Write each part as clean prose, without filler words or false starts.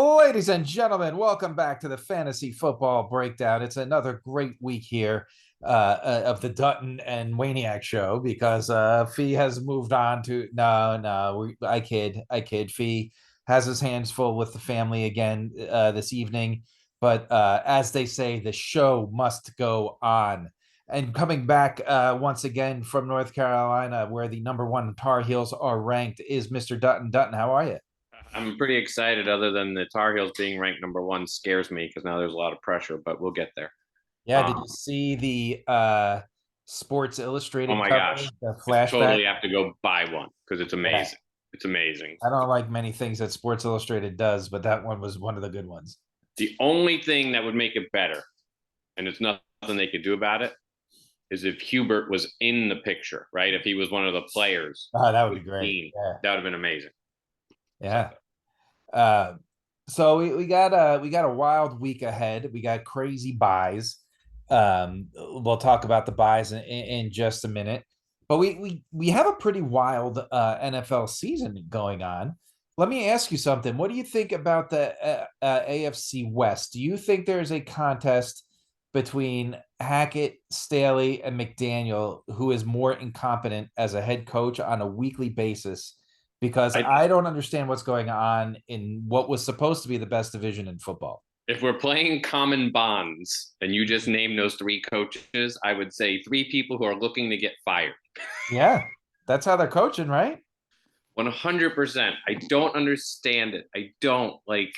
Ladies and gentlemen, welcome back to the Fantasy Football Breakdown. It's another great week here of the Dunton and Wayniac show because Fee has moved on to I kid. Fee has his hands full with the family again this evening, but as they say, the show must go on. And coming back once again from North Carolina, where the number one Tar Heels are ranked, is Mr. Dunton. Dunton, how are you? I'm pretty excited. Other than the Tar Heels being ranked number one scares me because now there's a lot of pressure, but we'll get there. Yeah, did Um, you see the Sports oh Illustrated my cover, gosh, the I flashback? totally have to go buy one because it's Yeah. amazing. It's amazing. I don't like many things that Sports Illustrated does, but that one was one of the good ones. The only thing that would make it better, and it's nothing they could do about it, is if Hubert was in the picture, right? If he was one of the players Oh, that would with be the great. team, Yeah. that would have been amazing. So Yeah. Uh, so we got a wild week ahead. We got crazy buys. We'll talk about the buys in just a minute. But we have a pretty wild NFL season going on. Let me ask you something. What do you think about the AFC West? Do you think there's a contest between Hackett, Staley, and McDaniel, who is more incompetent as a head coach on a weekly basis? Because I, I don't understand what's going on in what was supposed to be the best division in football. if we're playing common bonds and you just name those three coaches, I would say three people who are looking to get fired. Yeah, that's how they're coaching, right? 100%. I don't understand it. I don't like.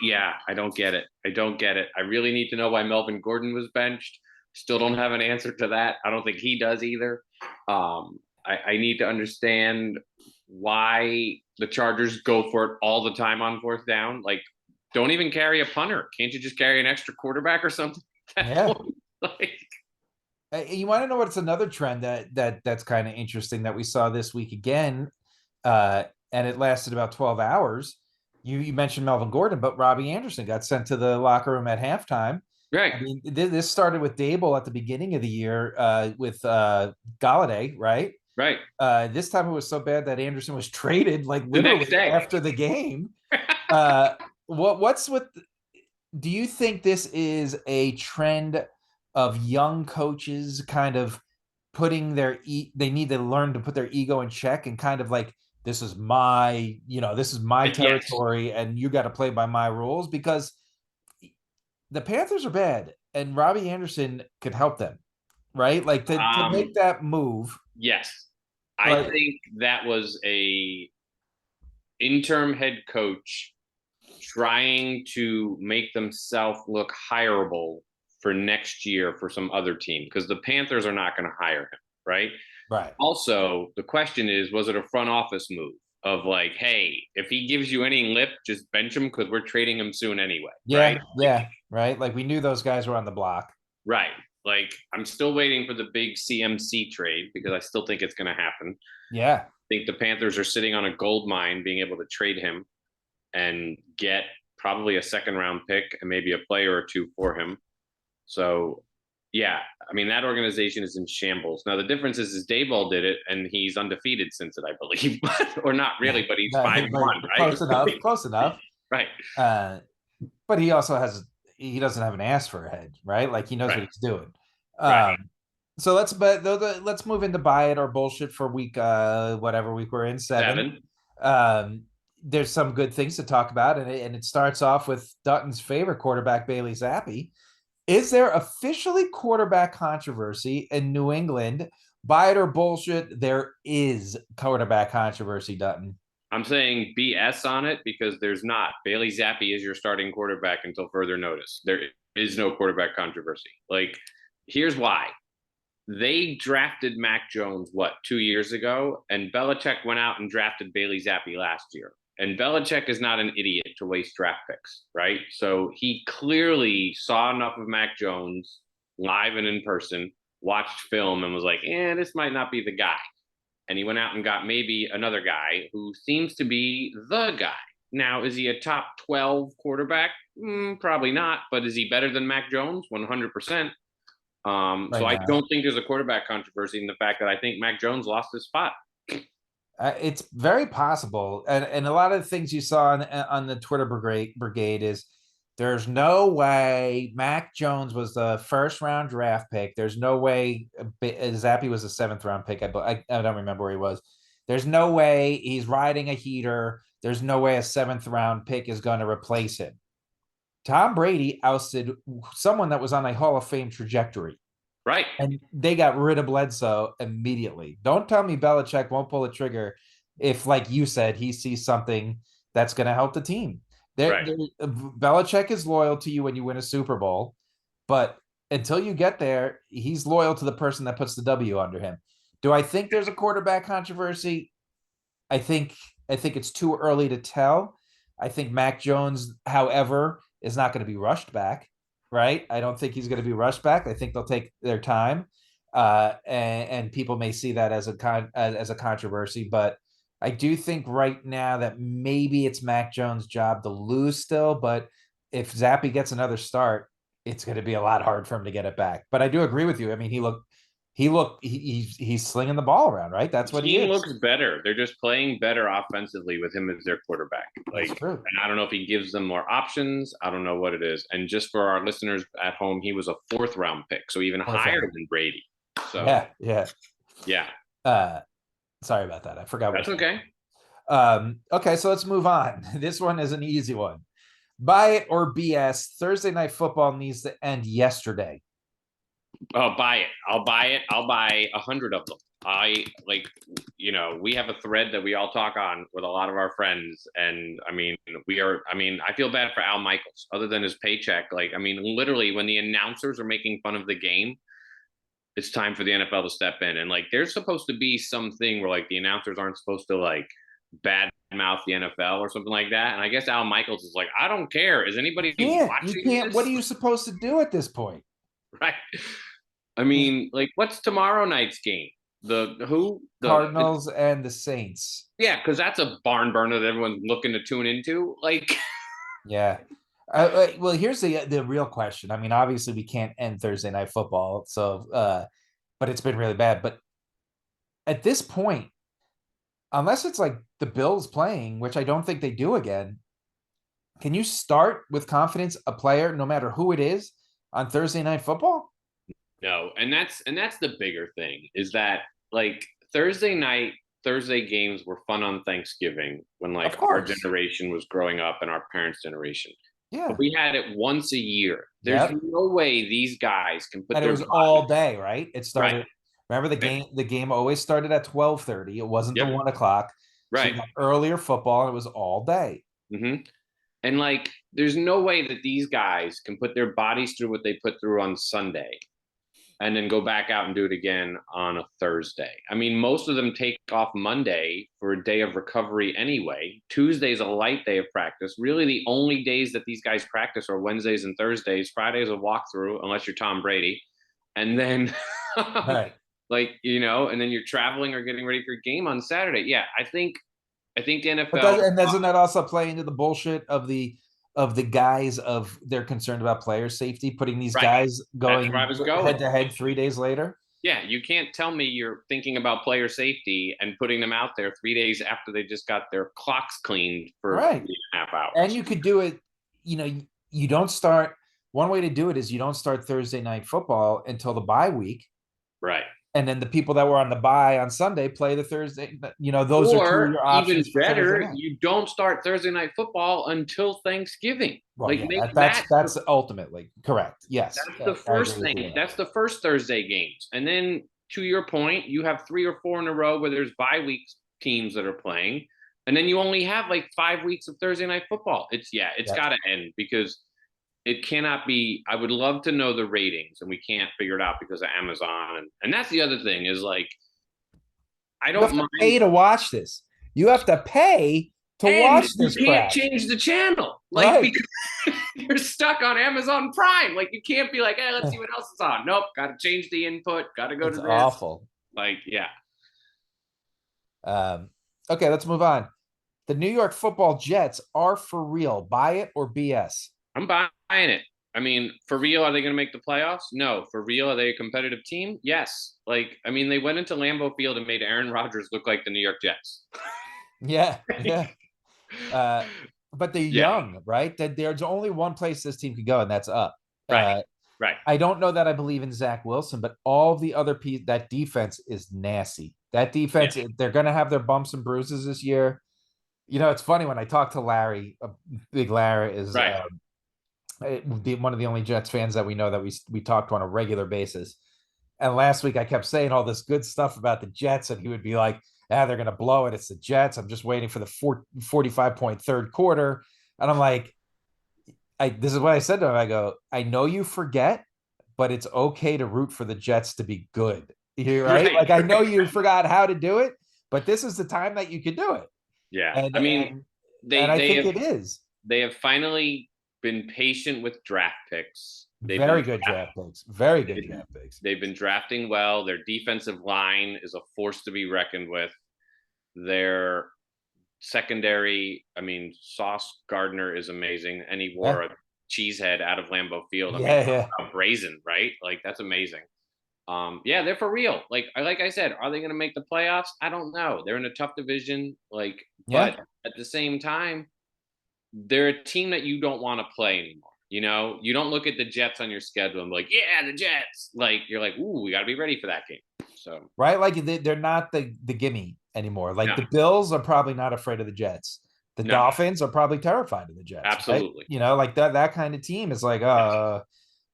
Yeah, I don't get it. I don't get it. I really need to know why Melvin Gordon was benched. Still don't have an answer to that. I don't think he does either. I need to understand why the Chargers go for it all the time on fourth down. Like, don't even carry a punter. Can't you just carry an extra quarterback or something at that Yeah. point? Like, You want to know what's another trend that's kind of interesting that we saw this week again, and it lasted about 12 hours. You mentioned Melvin Gordon, but Robbie Anderson got sent to the locker room at halftime. right, I mean, this started with Dable at the beginning of the year with Galladay, right? right. This time it was so bad that Anderson was traded like The next literally day. after the game. Uh, what's with? Do you think this is a trend of young coaches kind of putting they need to learn to put their ego in check and kind of like this is my Yes. territory and you got to play by my rules because the Panthers are bad and Robbie Anderson could help them, right? Like to make Um, that move, yes. I like think that was a interim head coach trying to make themselves look hireable for next year for some other team because the Panthers are not going to hire him, right? right. Also, the question is, was it a front office move of like, hey, if he gives you any lip, just bench him because we're trading him soon anyway, right? Yeah, yeah, right. Like we knew those guys were on the block. Right. Like, I'm still waiting for the big CMC trade because I still think it's going to happen. Yeah. I think the Panthers are sitting on a gold mine being able to trade him and get probably a second round pick and maybe a player or two for him. So, yeah, I mean, that organization is in shambles. Now, the difference is Dayball did it and he's undefeated since it, I believe, or not Yeah. really, but he's No, 5-1, right? close enough. Close enough. right. Uh, but he doesn't have an ass for a head, right? Like he knows what Right. he's doing. Right. So let's move into buy it or bullshit for week whatever week we're in 7. 7. There's some good things to talk about, and it starts off with Dutton's favorite quarterback, Bailey Zappi. Is there officially quarterback controversy in New England? Buy it or bullshit, there is quarterback controversy, Dutton. I'm saying BS on it because there's not. Bailey Zappi is your starting quarterback until further notice. There is no quarterback controversy. Like, here's why. They drafted Mac Jones, 2 years ago? And Belichick went out and drafted Bailey Zappi last year. And Belichick is not an idiot to waste draft picks, right? So he clearly saw enough of Mac Jones live and in person, watched film, and was like, this might not be the guy. And he went out and got maybe another guy who seems to be the guy. Now, is he a top 12 quarterback? Probably not. But is he better than Mac Jones? 100%. So Right I now. don't think there's a quarterback controversy in the fact that I think Mac Jones lost his spot. It's very possible, and a lot of the things you saw on the Twitter brigade is there's no way Mac Jones was the first round draft pick. There's no way Zappy was a seventh round pick. I don't remember where he was. There's no way he's riding a heater. There's no way a seventh round pick is going to replace him. Tom Brady ousted someone that was on a Hall of Fame trajectory. Right. And they got rid of Bledsoe immediately. Don't tell me Belichick won't pull a trigger if, like you said, he sees something that's going to help the team. Right. Belichick is loyal to you when you win a Super Bowl, but until you get there, he's loyal to the person that puts the W under him. Do I think there's a quarterback controversy? I think I think it's too early to tell. I think Mac Jones, however, is not going to be rushed back, right? I don't think he's going to be rushed back. I think they'll take their time, and people may see that as a controversy. But I do think right now that maybe it's Mac Jones' job to lose still. But if Zappy gets another start, it's going to be a lot hard for him to get it back. But I do agree with you. I mean, he's slinging the ball around, right? That's The what he team is. looks better. They're just playing better offensively with him as their quarterback. That's Like, true. and I don't know if he gives them more options. I don't know what it is. And just for our listeners at home, he was a fourth round pick, so even Fourth higher round. than Brady. So Yeah. yeah, Uh, Sorry about that. I forgot that's what. okay. Okay, so let's move on. This one is an easy one. Buy it or BS. Thursday night football needs to end yesterday. Oh, buy it. I'll buy it. I'll buy 100 of them. I like, we have a thread that we all talk on with a lot of our friends. And I mean, I feel bad for Al Michaels, other than his paycheck. Like, I mean, literally, when the announcers are making fun of the game, it's time for the NFL to step in. And like, there's supposed to be something where like the announcers aren't supposed to like bad mouth the NFL or something like that. And I guess Al Michaels is like, I don't care. Is anybody You watching can't. What this? are you supposed to do at this point? Right. I mean, like, what's tomorrow night's game? The who? Cardinals and the Saints. Yeah, because that's a barn burner that everyone's looking to tune into. Like, Yeah. Well, here's the real question. I mean, obviously we can't end Thursday night football, so but it's been really bad. But at this point, unless it's like the Bills playing, which I don't think they do again, can you start with confidence a player, no matter who it is, on Thursday night football? no, and that's the bigger thing is that like Thursday games were fun on Thanksgiving when Of like our course. generation was growing up and our parents' generation. But Yeah. we had it once a year. There's Yep. no way these guys can put And it their was all body day, right? It right. started. Remember the game always started at 12:30. It wasn't the Yep. 1 o'clock. So you Right. got earlier football and it was all day. Mm-hmm. And like, there's no way that these guys can put their bodies through what they put through on Sunday and then go back out and do it again on a Thursday. I mean, most of them take off Monday for a day of recovery anyway. Tuesday's a light day of practice. Really, the only days that these guys practice are Wednesdays and Thursdays. Friday's a walkthrough, unless you're Tom Brady. And then, Right. like, and then you're traveling or getting ready for a game on Saturday. Yeah, I think the But NFL. doesn't that also play into the bullshit of the guys of they're concerned about player safety, putting these Right. guys That's where I going was going. head to head 3 days later? Yeah, you can't tell me you're thinking about player safety and putting them out there 3 days after they just got their clocks cleaned for Right. 3.5 And hours. you could do it, you don't start one way to do it is you don't start Thursday night football until the bye week. Right. And then the people that were on the bye on Sunday play the Thursday. Those are two of Or your even options for Thursday better, night. you don't start Thursday night football until Thanksgiving. Well, Like, yeah, make that's that that's ultimately correct. Yes, that's the I first agree with thing. you there. That's the first Thursday games. And then to your point, you have 3 or 4 in a row where there's bye week teams that are playing. And then you only have like 5 weeks of Thursday night football. It's Yep. got to end because it cannot be. I would love to know the ratings, and we can't figure it out because of Amazon. And that's the other thing is like, I You have don't to mind. pay to watch this. You have to pay to And watch you this can't crap. change the channel, like, Right. because you're stuck on Amazon Prime. Like, you can't be like, hey, let's see what else is on. Nope, got to change the input. Got to go It's to this. awful. Like, yeah, Um, okay, let's move on. The New York Football Jets are for real. Buy it or BS. I'm buying it. I mean, for real, are they going to make the playoffs? No. For real, are they a competitive team? Yes. Like, I mean, they went into Lambeau Field and made Aaron Rodgers look like the New York Jets. Yeah, yeah. Uh, but they're Yeah. young, right? That there's only one place this team could go, and that's up. Right. Uh, Right. I don't know that I believe in Zach Wilson, but all the other pieces, that defense is nasty. That Yeah. defense, they're going to have their bumps and bruises this year. You know, it's funny when I talk to Larry. Big Larry is Right. one of the only Jets fans that we know that we talk to on a regular basis. And last week I kept saying all this good stuff about the Jets, and he would be like, "Ah, they're going to blow it. It's the Jets. I'm just waiting for the 45-point third quarter." And I'm like, this is what I said to him. I go, I know you forget, but it's okay to root for the Jets to be good. You're right. Right. Like I know you forgot how to do it, but this is the time that you could do it. Yeah. And I mean, and and they I they think have it is. they have finally been patient with draft picks. They've Very been good draft picks. Very good they've, draft picks. they've been drafting well. Their defensive line is a force to be reckoned with. Their secondary, I mean, Sauce Gardner is amazing, and he Yeah. wore a cheese head out of Lambeau Field. I mean, Yeah, yeah. brazen, right? Like that's amazing. Yeah, they're for real. Like I said, are they going to make the playoffs? I don't know. They're in a tough division, Yeah. but at the same time, they're a team that you don't want to play anymore. You know, you don't look at the Jets on your schedule and be like, yeah, the Jets. Like you're like, ooh, we got to be ready for that game. So Right? Like they're not the gimme anymore. Like no, the Bills are probably not afraid of the Jets. The no, Dolphins are probably terrified of the Jets, right? absolutely, You know, like that kind of team is like, yes.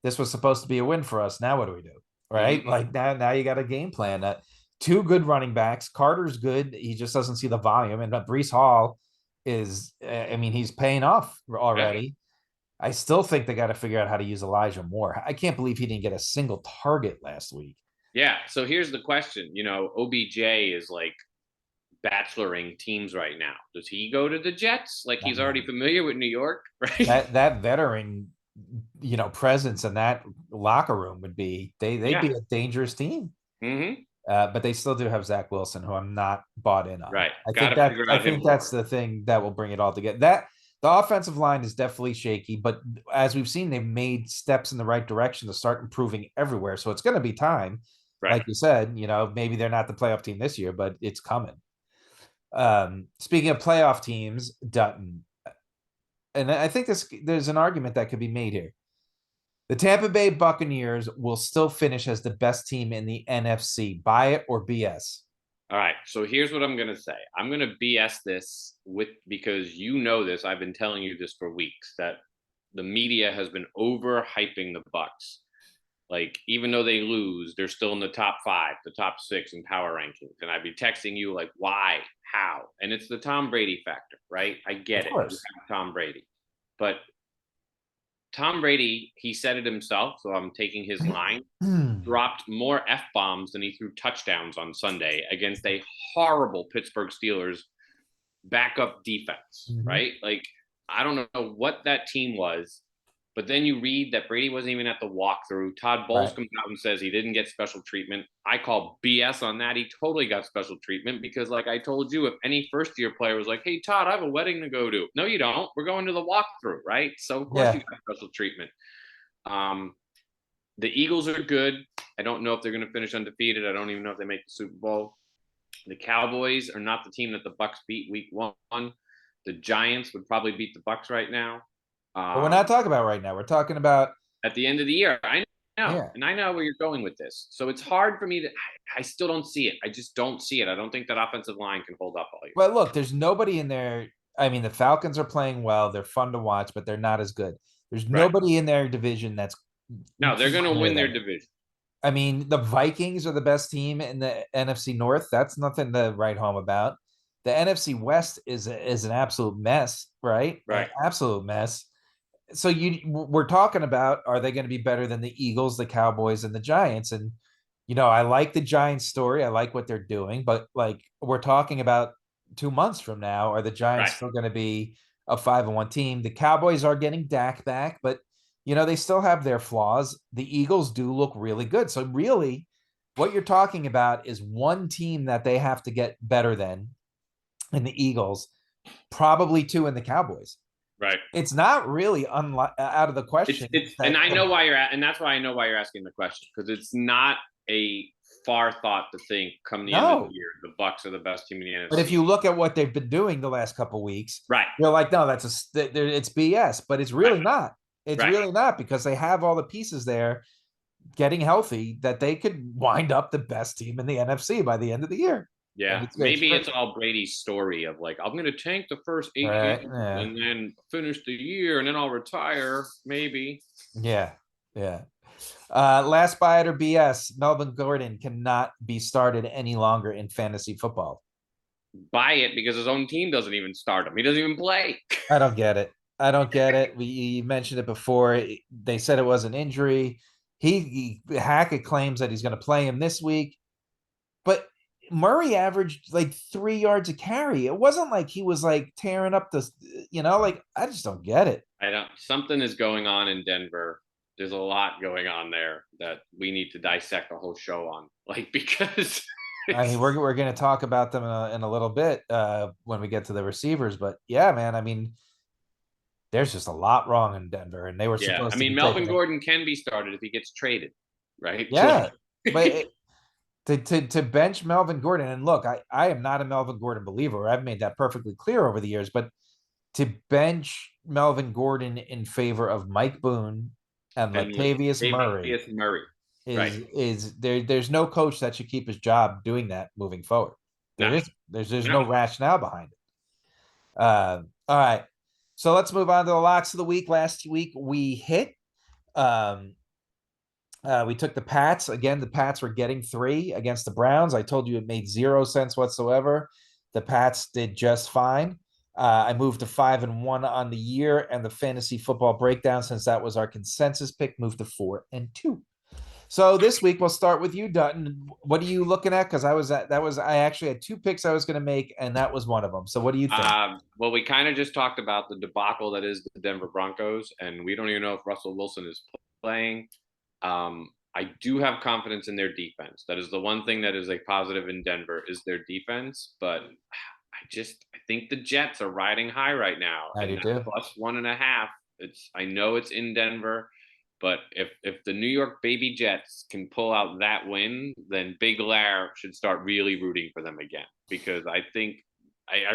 this was supposed to be a win for us. Now what do we do? Right? Mm-hmm. Like now you got a game plan. Two good running backs. Carter's good. He just doesn't see the volume. And Brees Hall is, I mean, he's paying off Yeah, already. I still think they got to figure out how to use Elijah Moore. I can't believe he didn't get a single target last week. yeah. So here's the question. You know, OBJ is like bacheloring teams right now. Does he go to the Jets? Like he's already familiar with New York, right? That veteran, presence in that locker room would be they'd Yeah. be a dangerous team. Mm-hmm. But they still do have Zach Wilson, who I'm not bought in on. Right. Got to figure I out him think more. that's the thing that will bring it all together. That the offensive line is definitely shaky, but as we've seen, they've made steps in the right direction to start improving everywhere. So it's going to be time, Right. like you said. Maybe they're not the playoff team this year, but it's coming. Speaking of playoff teams, Dutton, and I think there's an argument that could be made here. The Tampa Bay Buccaneers will still finish as the best team in the NFC. Buy it or BS. All right. So here's what I'm going to say. I'm going to BS this with because you know this. I've been telling you this for weeks that the media has been overhyping the Bucks. Like even though they lose, they're still in the top 5, the top 6 in power rankings. And I'd be texting you like, why, how? And it's the Tom Brady factor, right? I get Of it. You course. have Tom Brady, but Tom Brady, he said it himself. So I'm taking his line. Dropped more F bombs than he threw touchdowns on Sunday against a horrible Pittsburgh Steelers backup defense, Mhm. right? Like, I don't know what that team was, but then you read that Brady wasn't even at the walkthrough. Todd Bowles Right. comes out and says he didn't get special treatment. I call BS on that. He totally got special treatment because, like I told you, if any first year player was like, hey, Todd, I have a wedding to go to. No, you don't. We're going to the walkthrough, right? So, of course, you Yeah. got special treatment. Um, the Eagles are good. I don't know if they're going to finish undefeated. I don't even know if they make the Super Bowl. The Cowboys are not the team that the Bucks beat week 1. The Giants would probably beat the Bucks right now. But we're not Um, talking about right now. We're talking about, at the end of the year, I know, yeah. and I know where you're going with this. So it's hard for me to. I still don't see it. I just don't see it. I don't think that offensive line can hold up all year. But look, there's nobody in there. I mean, the Falcons are playing well. They're fun to watch, but they're not as good. There's Right? nobody in their division that's No, they're going to near win their them. division. I mean, the Vikings are the best team in the NFC North. That's nothing to write home about. The NFC West is an absolute mess, right? An Right? absolute mess. So we're talking about, are they going to be better than the Eagles, the Cowboys, and the Giants? And I like the Giants story. I like what they're doing, but like we're talking about 2 months from now, are the Giants Right? still going to be a 5-1 team? The Cowboys are getting Dak back, but they still have their flaws. The Eagles do look really good. So really, what you're talking about is one team that they have to get better than in the Eagles, probably two in the Cowboys. Right. It's not really out of the It's question it's and that I know why you're at, and that's why I know why you're asking the question, because it's not a far thought to think come the end of the no. year the Bucks are the best team in the But if NFC. you look at what they've been doing the last couple weeks, Right. you're like, no, it's BS. But it's Right. really not. It's Right. really not because they have all the pieces there getting healthy that they could wind up the best team in the NFC by the end of the year. And Yeah, it's maybe great. it's all Brady's story of like, I'm going to tank the first All 8 games right. Yeah. and then finish the year and then I'll retire. Maybe Yeah. Yeah. Last bite or BS. Melvin Gordon cannot be started any longer in fantasy football. buy it because his own team doesn't even start him. He doesn't even play. I don't get it. I don't get it. You mentioned it before. They said it was an injury. Hackett claims that he's going to play him this week, but Murray averaged like 3 yards a carry. It wasn't like he was like tearing up like I just don't get it. I don't. Something is going on in Denver. There's a lot going on there that we need to dissect a whole show on, like because I mean, we're going to talk about them in a little bit when we get to the receivers, but yeah, man. I mean, there's just a lot wrong in Denver, and they were yeah. I supposed to mean, be Melvin taking it. Gordon can be started if he gets traded, right? Yeah, but to bench Melvin Gordon, and look, I am not a Melvin Gordon believer. I've made that perfectly clear over the years, but to bench Melvin Gordon in favor of Mike Boone and and Latavius Murray Latavius Murray, right? is there's no coach that should keep his job doing that moving forward. No, There's no. no rationale behind it. All right. So let's move on to the locks of the week. Last week we hit um we took the Pats. Again, the Pats were getting 3 against the Browns. I told you it made 0 sense whatsoever. The Pats did just fine. I moved to 5-1 on the year, and the fantasy football breakdown, since that was our consensus pick, moved to 4-2. So this week we'll start with you, Dutton. What are you looking at? Because I actually had 2 picks I was going to make, and that was one of them. So what do you think? Well, we kind of just talked about the debacle that is the Denver Broncos, and we don't even know if Russell Wilson is playing. I do have confidence in their defense. That is the one thing that is a positive in Denver is their defense. But I think the Jets are riding high right now, I and do that too. +1.5. I know it's in Denver, but if the New York Baby Jets can pull out that win, then Big Lair should start really rooting for them again because I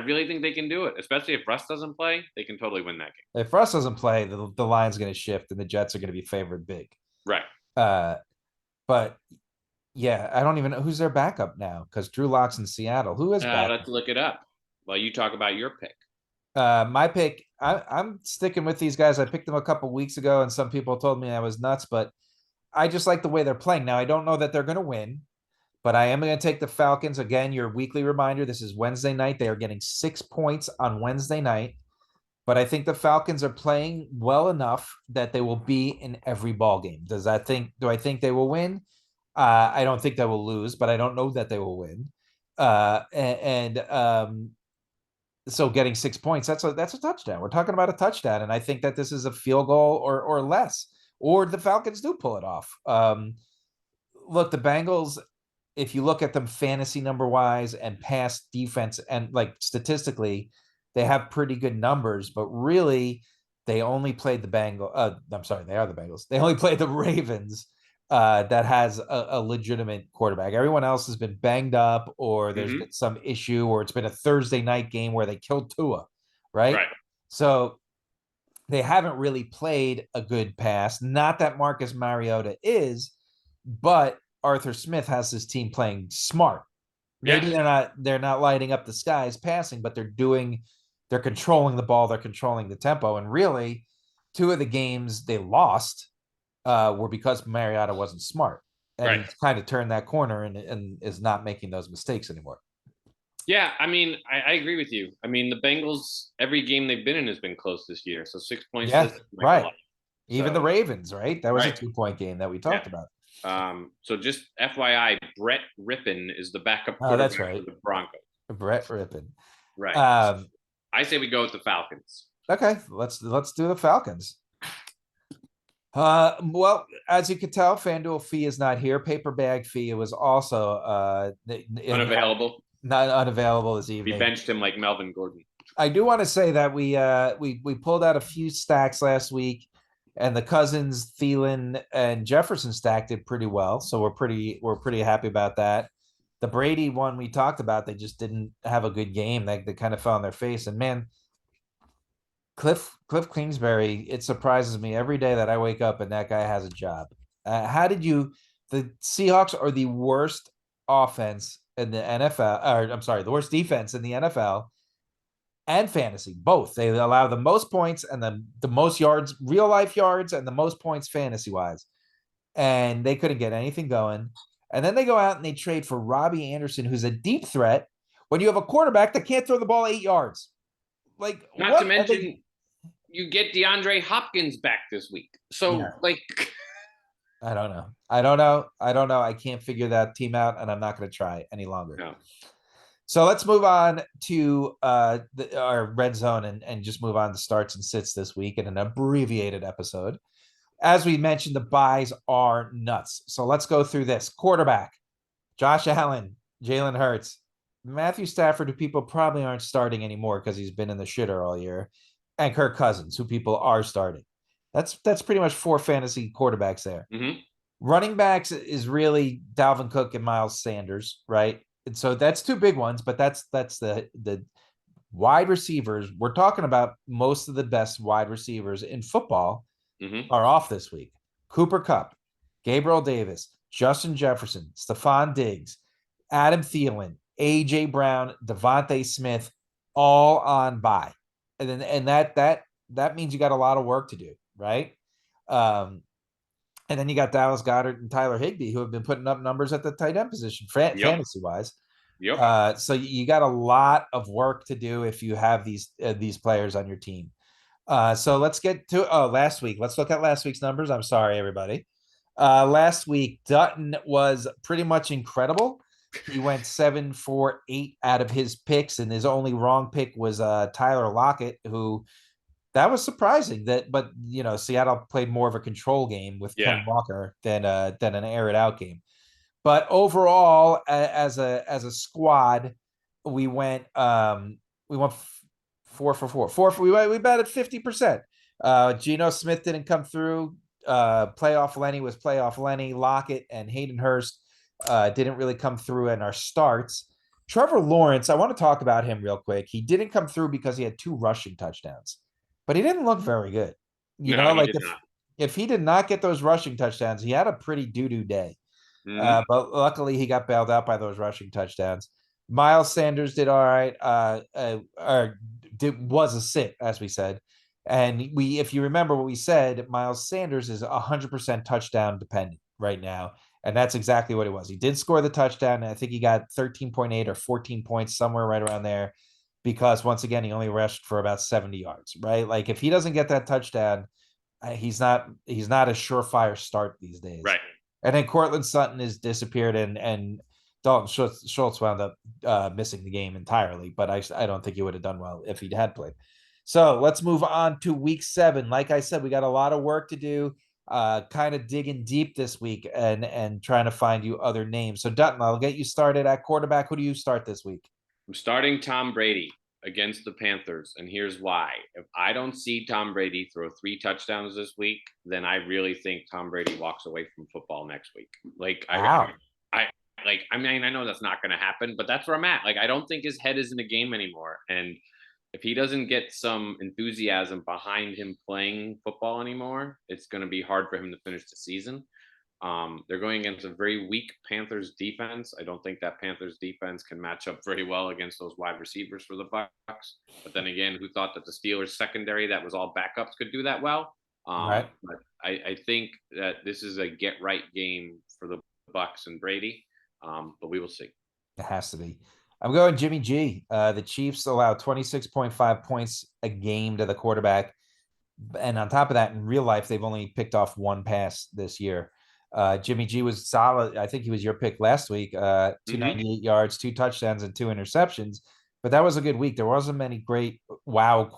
really think they can do it, especially if Russ doesn't play. They can totally win that game. If Russ doesn't play, the line's going to shift, and the Jets are going to be favored big. Right. Uh, but yeah, I don't even know who's their backup now because Drew Lock's in Seattle. Who is back? Let's look it up. Well, you talk about your pick. My pick, I'm sticking with these guys. I picked them a couple weeks ago, and some people told me I was nuts, but I just like the way they're playing. Now, I don't know that they're going to win, but I am going to take the Falcons. Again, your weekly reminder, this is Wednesday night. They are getting 6 points on Wednesday night, but I think the Falcons are playing well enough that they will be in every ball game. Do I think they will win? I don't think they will lose, but I don't know that they will win. So getting 6 points, that's a touchdown. We're talking about a touchdown, and I think that this is a field goal or less, or the Falcons do pull it off. Look, the Bengals, if you look at them fantasy number wise and past defense and like statistically, they have pretty good numbers, but really they only played the Bengals. I'm sorry, they are the Bengals. They only played the Ravens that has a legitimate quarterback. Everyone else has been banged up, or there's been some issue, or it's been a Thursday night game where they killed Tua, right? Right. So they haven't really played a good pass. Not that Marcus Mariota is, but Arthur Smith has his team playing smart. Maybe Yes. they're not lighting up the skies passing, but they're controlling the ball, they're controlling the tempo. And really, 2 of the games they lost were because Mariota wasn't smart. And Right. he's kind of turned that corner and is not making those mistakes anymore. Yeah, I mean, I agree with you. I mean, the Bengals, every game they've been in has been close this year. So 6 points Yeah, doesn't make a right. lot. Even the So, Ravens, right? That was a right. 2-point game that we Yeah. talked about. So just FYI, Brett Rippin is the backup Oh, that's quarterback right. for the Broncos. Brett Rippin. Right. Um, I say we go with the Falcons. okay, let's do the Falcons. Well, as you could tell, FanDuel fee is not here. Paper bag fee was also Unavailable. not unavailable this We evening. benched him like Melvin Gordon. I do want to say that we pulled out a few stacks last week, and the Cousins, Thielen, and Jefferson stack did pretty well. So we're pretty happy about that. The Brady one we talked about, they just didn't have a good game. They kind of fell on their face. And man, Cliff Kingsbury, it surprises me every day that I wake up and that guy has a job. How did you? The Seahawks are the worst offense in the NFL, or I'm sorry, the worst defense in the NFL and fantasy, both. They allow the most points and the most yards, real life yards, and the most points fantasy wise. And they couldn't get anything going. And then they go out and they trade for Robbie Anderson, who's a deep threat, when you have a quarterback that can't throw the ball 8 yards. Like Not to what are they? mention, you get DeAndre Hopkins back this week. Yeah, So, like, I don't know. I don't know. I can't figure that team out, and I'm not going to try any longer. no. So let's move on to our red zone and just move on to starts and sits this week in an abbreviated episode. As we mentioned, the buys are nuts. So let's go through this. Quarterback, Josh Allen, Jalen Hurts, Matthew Stafford, who people probably aren't starting anymore because he's been in the shitter all year, and Kirk Cousins, who people are starting. That's pretty much 4 fantasy quarterbacks there. Mm-hmm. Running backs is really Dalvin Cook and Miles Sanders, right? And so that's 2 big ones, but that's the wide receivers. We're talking about most of the best wide receivers in football Mm-hmm. are off this week. Cooper Kupp, Gabriel Davis, Justin Jefferson, Stephon Diggs, Adam Thielen, AJ Brown, Devontae Smith, all on bye. And that means you got a lot of work to do, right? Um, and then you got Dallas Goddard and Tyler Higbee, who have been putting up numbers at the tight end position, Yep. fantasy wise. Yep. So you got a lot of work to do if you have these players on your team. So let's get to last week. Let's look at last week's numbers. I'm sorry, everybody. Last week, Dutton was pretty much incredible. He went 7 for 8 out of his picks, and his only wrong pick was Tyler Lockett, who that was surprising. But Seattle played more of a control game with Yeah. Ken Walker than an air it out game. But overall, as a squad, we went 4 for 4. We batted 50%. Geno Smith didn't come through. Playoff Lenny was playoff Lenny. Lockett and Hayden Hurst didn't really come through in our starts. Trevor Lawrence, I want to talk about him real quick. He didn't come through because he had 2 rushing touchdowns, but he didn't look very good. No, he Like did not. if he did not get those rushing touchdowns, he had a pretty doo-doo day. Mm-hmm. But luckily he got bailed out by those rushing touchdowns. Miles Sanders did all right. Was a sit, as we said. And if you remember what we said, Miles Sanders is 100% touchdown dependent right now. And that's exactly what it was. He did score the touchdown. And I think he got 13.8 or 14 points, somewhere right around there, because once again, he only rushed for about 70 yards, right? Like if he doesn't get that touchdown, he's not a surefire start these days. Right. And then Cortland Sutton has disappeared, and Dalton Schultz wound up missing the game entirely. But I don't think he would have done well if he had played. So let's move on to week 7. Like I said, we got a lot of work to do. Kind of digging deep this week and trying to find you other names. So Dutton, I'll get you started at quarterback. Who do you start this week? I'm starting Tom Brady against the Panthers, and here's why. If I don't see Tom Brady throw 3 touchdowns this week, then I really think Tom Brady walks away from football next week. Like Wow. I mean, I know that's not going to happen, but that's where I'm at. Like, I don't think his head is in the game anymore, and if he doesn't get some enthusiasm behind him playing football anymore, it's going to be hard for him to finish the season. They're going against a very weak Panthers defense. I don't think that Panthers defense can match up very well against those wide receivers for the Bucks. But then again, who thought that the Steelers secondary that was all backups could do that well? Right. But I think that this is a get right game for the Bucks and Brady. But we will see. It has to be. I'm going Jimmy G. The Chiefs allow 26.5 points a game to the quarterback. And on top of that, in real life, they've only picked off 1 pass this year. Jimmy G was solid. I think he was your pick last week. Mm-hmm. 298 yards, 2 touchdowns, and 2 interceptions. But that was a good week. There wasn't many great wow,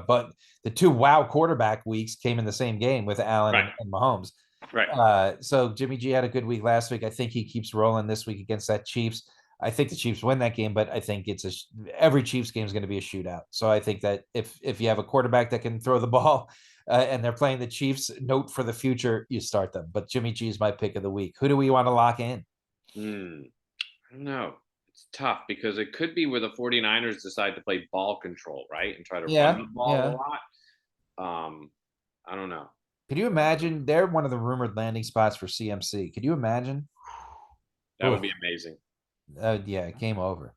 but the 2 wow quarterback weeks came in the same game with Allen Right. and Mahomes. Right. So Jimmy G had a good week last week. I think he keeps rolling this week against that Chiefs. I think the Chiefs win that game, but I think every Chiefs game is going to be a shootout. So I think that if you have a quarterback that can throw the ball and they're playing the Chiefs, note for the future, you start them. But Jimmy G is my pick of the week. Who do we want to lock in? Hmm. I don't know. It's tough because it could be where the 49ers decide to play ball control, right? And try to run Yeah, the ball a yeah. lot. I don't know. Could you imagine? They're one of the rumored landing spots for CMC. Could you imagine? That would Oh, be amazing. yeah, game over.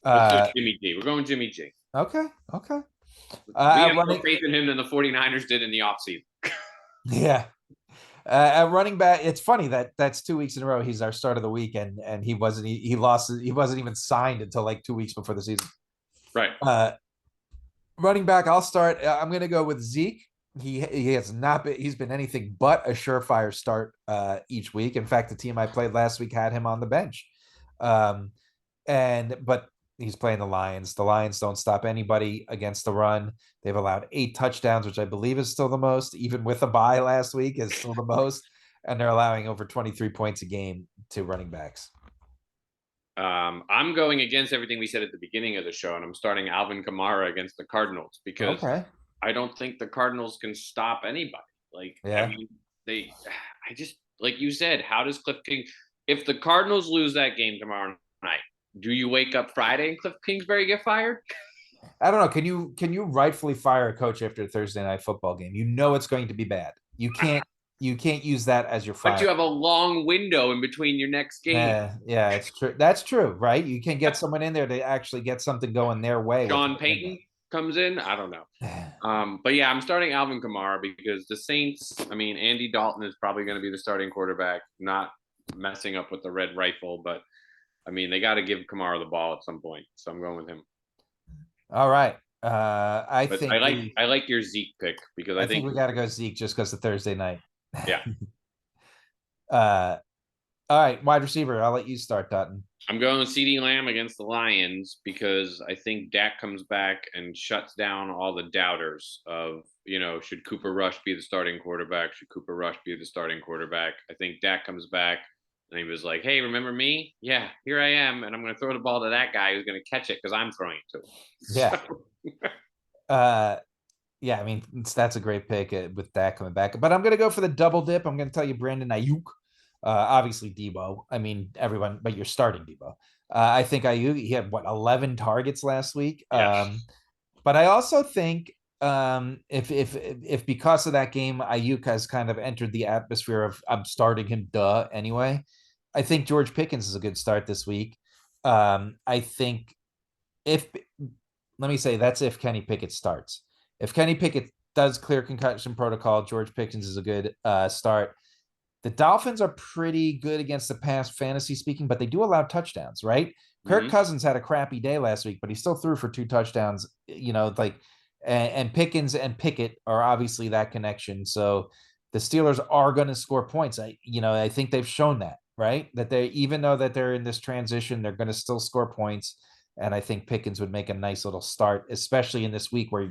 Let's go Uh, Jimmy G. We're going Jimmy G. okay, okay. We have more Running, faith in him than the 49ers did in the offseason. yeah. At running back, it's funny that that's 2 weeks in a row. He's our start of the week, and he lost. He wasn't even signed until like 2 weeks before the season. Right. Uh, Running back, I'll start. I'm going to go with Zeke. He has not been. He's been anything but a surefire start each week. In fact, the team I played last week had him on the bench. Um, but he's playing the Lions. The Lions don't stop anybody against the run. They've allowed 8 touchdowns, which I believe is still the most, even with a bye last week, is still the most. And they're allowing over 23 points a game to running backs. I'm going against everything we said at the beginning of the show, and I'm starting Alvin Kamara against the Cardinals because Okay. I don't think the Cardinals can stop anybody. Like, I Yeah. mean, I just, like you said, how does Cliff King, if the Cardinals lose that game tomorrow night, do you wake up Friday and Cliff Kingsbury get fired? I don't know. Can you rightfully fire a coach after a Thursday night football game? You know it's going to be bad. You can't use that as your But fire. you have a long window in between your next game. Yeah, it's true. That's true, right? You can get someone in there to actually get something going their way with Sean that window. Payton comes in. I don't know. But yeah, I'm starting Alvin Kamara because the Saints, I mean, Andy Dalton is probably going to be the starting quarterback, not messing up with the red rifle, but I mean, they got to give Kamara the ball at some point. So I'm going with him. All right. I But think we I like your Zeke pick because I I think think we got to go Zeke just because of Thursday night. yeah, uh, all right, wide receiver. I'll let you start, Dutton. I'm going CD Lamb against the Lions because I think Dak comes back and shuts down all the doubters of, should Cooper Rush be the starting quarterback? Should Cooper Rush be the starting quarterback? I think Dak comes back and he was like, hey, remember me? Yeah, here I am. And I'm going to throw the ball to that guy who's going to catch it because I'm throwing it to him. Yeah. So, Uh, yeah. I mean, that's a great pick with Dak coming back. But I'm gonna go for the double dip. I'm gonna tell you Brandon Ayuk. Obviously Debo. I mean, everyone, but you're starting Debo. I think Ayuk. He had what 11 targets last week. yes. But I also think if because of that game, Ayuk has kind of entered the atmosphere of I'm starting him, duh. Anyway, I think George Pickens is a good start this week. I think if let me say that's if Kenny Pickett starts. If Kenny Pickett does clear concussion protocol, George Pickens is a good start. The Dolphins are pretty good against the pass, fantasy speaking, but they do allow touchdowns, right? Kirk Mm-hmm. Cousins had a crappy day last week, but he still threw for 2 touchdowns. And Pickens and Pickett are obviously that connection. So the Steelers are going to score points. I think they've shown that, right? That they, even though that they're in this transition, they're going to still score points. And I think Pickens would make a nice little start, especially in this week where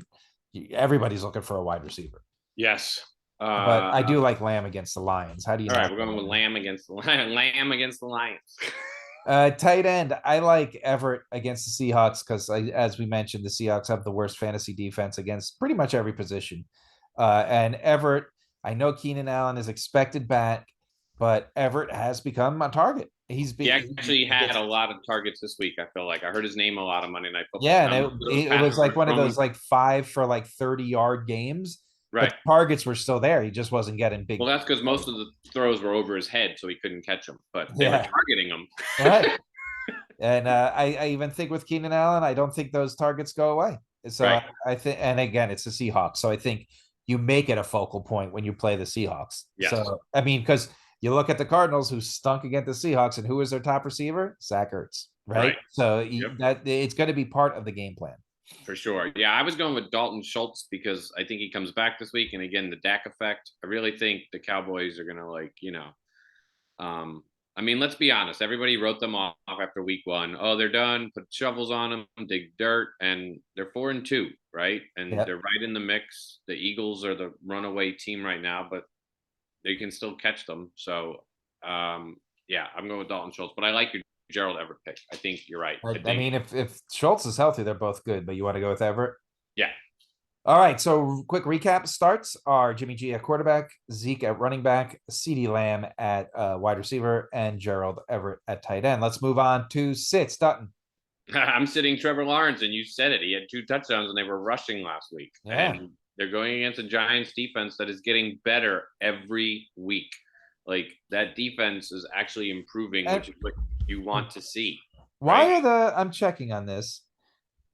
everybody's looking for a wide receiver. Yes. But Uh, I do like Lamb against the Lions. How do you all right, not we're go going with Lamb? Lamb against the Lamb against the Lions. Tight end. I like Everett against the Seahawks because, as we mentioned, the Seahawks have the worst fantasy defense against pretty much every position. And Everett, I know Keenan Allen is expected back, but Everett has become a target. He He actually had gets a lot of targets this week. I feel like I heard his name a lot of Monday Night Football. yeah, Now, and most of those it was passes like were one of thrown those like 5 for like 30-yard games, but right. the targets were still there. He just wasn't getting Well, big. that's because most of the throws were over his head, so he couldn't catch them. But they were Yeah, targeting him. all right. And I even think with Keenan Allen, I don't think those targets go away. So Right. I think, and again, it's the Seahawks. So I think you make it a focal point when you play the Seahawks. Yes. So I mean, because you look at the Cardinals who stunk against the Seahawks, and who was their top receiver? Zach Ertz, right? Right. So Yep. that it's going to be part of the game plan. For sure. Yeah, I was going with Dalton Schultz because I think he comes back this week, and again, the Dak effect. I really think the Cowboys are gonna Um, I mean, let's be honest. Everybody wrote them off after week one. Oh, they're done. Put shovels on them, dig dirt, and they're 4-2, right? And Yeah. they're right in the mix. The Eagles are the runaway team right now, but they can still catch them. So, yeah, I'm going with Dalton Schultz. But I like your Gerald Everett pick. I think you're right. I I think, mean, if Schultz is healthy, they're both good, but you want to go with Everett? yeah. All right, so quick recap starts are Jimmy G at quarterback, Zeke at running back, CeeDee Lamb at wide receiver, and Gerald Everett at tight end. Let's move on to sits. Dutton. I'm sitting Trevor Lawrence, and you said it. He had 2 touchdowns, and they were rushing last week. Yeah. And they're going against a Giants defense that is getting better every week. Like, that defense is actually improving, And which is what you want to see, why right? are I'm checking on this.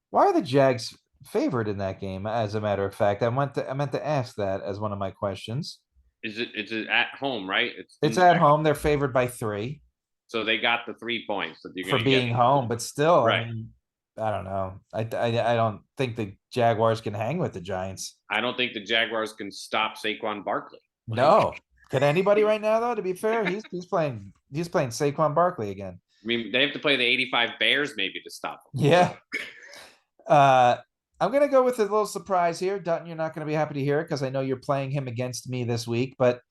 Why are the Jags favored in that game? As a matter of fact, I meant to ask that as one of my questions. It's at home, right? It's in It's the at back. home. They're favored by 3 So they got the 3 points that you're for going to get. being home, but still, I Right. mean, I don't know. I don't think the Jaguars can hang with the Giants. I don't think the Jaguars can stop Saquon Barkley. Like, No. Can anybody right now though? To be fair, he's playing Saquon Barkley again. I mean, they have to play the 85 Bears maybe to stop them. Yeah. I'm gonna go with a little surprise here. Dutton, you're not gonna be happy to hear it because I know you're playing him against me this week, but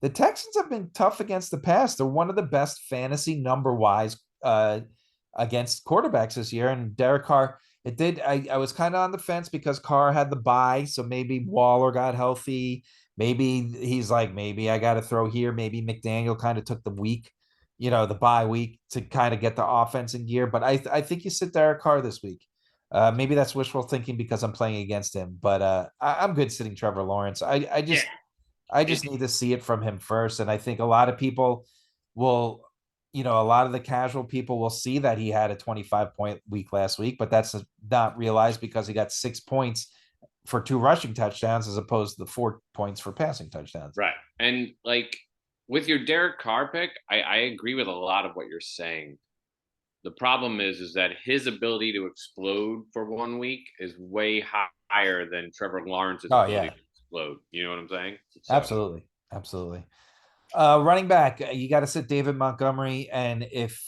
the Texans have been tough against the pass. They're one of the best fantasy number wise against quarterbacks this year. And Derek Carr, I was kind of on the fence because Carr had the bye, so maybe Waller got healthy. Maybe he's like, maybe I got to throw here. Maybe McDaniel kind of took the week, the bye week to kind of get the offense in gear. But I think you sit Derek Carr this week. Maybe that's wishful thinking because I'm playing against him, but I'm good sitting Trevor Lawrence. Yeah. I just need to see it from him first. And I think a lot of people will, a lot of the casual people will see that he had a 25-point week last week, but that's not realized because he got 6 points for 2 rushing touchdowns as opposed to the 4 points for passing touchdowns. Right. And like with your Derek Carr pick, I agree with a lot of what you're saying. The problem is that his ability to explode for 1 week is way higher than Trevor Lawrence's Oh ability yeah, to explode. You know what I'm saying? So absolutely. Absolutely. Running back, you got to sit David Montgomery, and if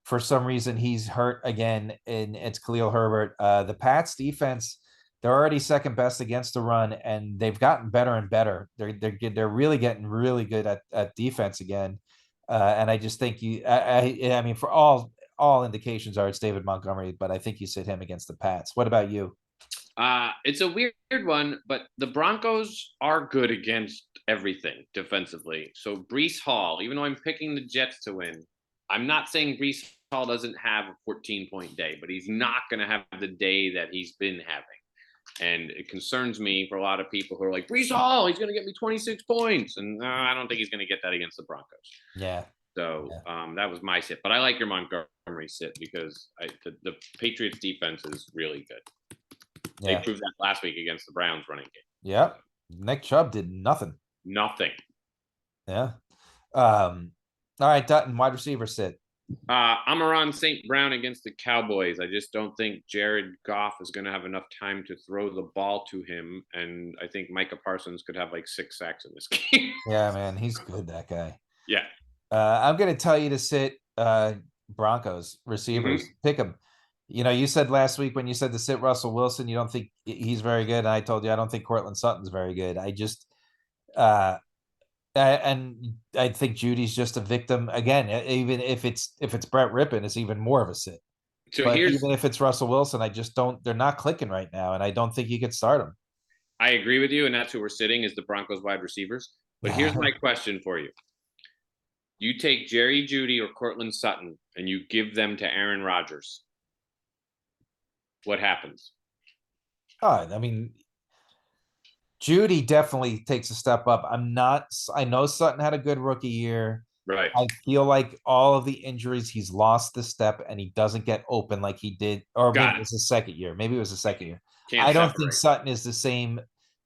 for some reason he's hurt again, and it's Khalil Herbert, the Pats defense, they're already second best against the run, and they've gotten better and better. They're really getting really good at defense again, and I just think I mean, for all indications are it's David Montgomery, but I think you sit him against the Pats. What about you? it's a weird one, but the Broncos are good against everything defensively. So Brees Hall, even though I'm picking the Jets to win, I'm not saying Brees Hall doesn't have a 14-point day, but he's not going to have the day that he's been having. And it concerns me for a lot of people who are like, Brees Hall, he's going to get me 26 points. And I don't think he's going to get that against the Broncos. Yeah. So Yeah. that was my sit. But I like your Montgomery sit because the Patriots defense is really good. They Yeah. proved that last week against the Browns running game. Yep. Nick Chubb did nothing. Nothing. Yeah. All right, Dutton, wide receiver sit. Amon-Ra St. Brown against the Cowboys. I just don't think Jared Goff is going to have enough time to throw the ball to him. And I think Micah Parsons could have like 6 sacks in this game. Yeah, man, he's good, that guy. Yeah. I'm going to tell you to sit Broncos receivers. Pick them. You said last week when you said to sit Russell Wilson, you don't think he's very good. And I told you I don't think Cortland Sutton's very good. I just and I think Judy's just a victim again. Even if it's Brett Rippon, it's even more of a sit. So But here's, even if it's Russell Wilson, I just don't. They're not clicking right now, and I don't think you could start them. I agree with you, and that's who we're sitting is the Broncos wide receivers. But here's my question for you. You take Jerry Judy or Cortland Sutton and you give them to Aaron Rodgers. What happens? I mean, Judy definitely takes a step up. I know Sutton had a good rookie year. Right. I feel like all of the injuries, he's lost the step and he doesn't get open like he did. Or maybe it was the second year. Maybe it was the second year. I don't think Sutton is the same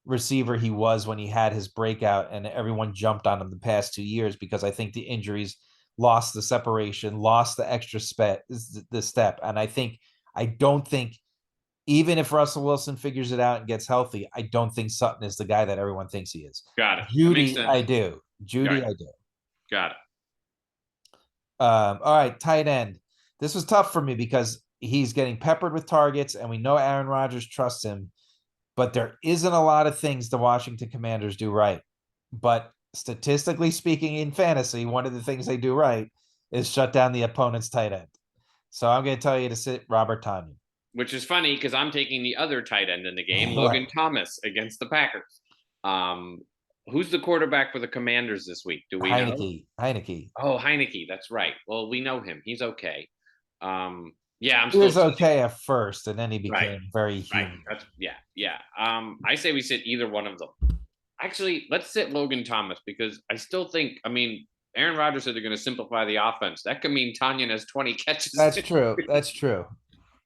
receiver he was when he had his breakout and everyone jumped on him the past 2 years because I think the injuries lost the separation, lost the extra step. And I don't think even if Russell Wilson figures it out and gets healthy, I don't think Sutton is the guy that everyone thinks he is. Got it. Judy, I do. Judy, I do. Got it. All right, tight end. This was tough for me because he's getting peppered with targets, and we know Aaron Rodgers trusts him, but there isn't a lot of things the Washington Commanders do right. But statistically speaking, in fantasy, one of the things they do right is shut down the opponent's tight end. So I'm going to tell you to sit Robert Tonyan. which is funny because I'm taking the other tight end in the game, Logan Right. Thomas against the Packers. Um, who's the quarterback for the Commanders this week? Do we know? Heineke. Oh, Heineke. That's right. Well, we know him. He's okay. Yeah, I'm He still was sitting. okay at first, and then he Right. became very Right. human. That's yeah. Yeah. I say we sit either one of them. Actually, let's sit Logan Thomas because I still think. I mean, Aaron Rodgers said they're going to simplify the offense. That could mean Tanyan has 20 catches. That's true. That's true.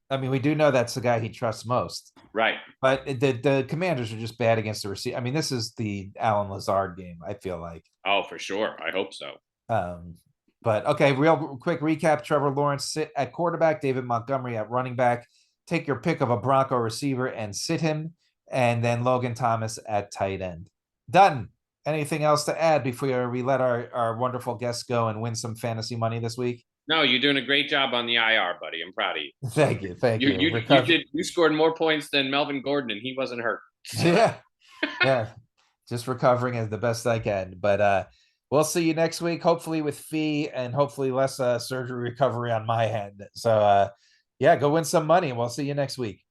I mean, we do know that's the guy he trusts most. Right. But the Commanders are just bad against the receiver. I mean, this is the Alan Lazard game, I feel like. Oh, for sure. I hope so. Um, but okay, real quick recap. Trevor Lawrence sit at quarterback, David Montgomery at running back. Take your pick of a Bronco receiver and sit him, and then Logan Thomas at tight end. Done. Anything else to add before we let our wonderful guests go and win some fantasy money this week? No, you're doing a great job on the IR, buddy. I'm proud of you. Thank you. Thank You you. you you Recover. did you scored more points than Melvin Gordon and he wasn't hurt. Yeah. Yeah. Just recovering as the best I can. But we'll see you next week, hopefully with fee and hopefully less surgery recovery on my end. So yeah, go win some money and we'll see you next week.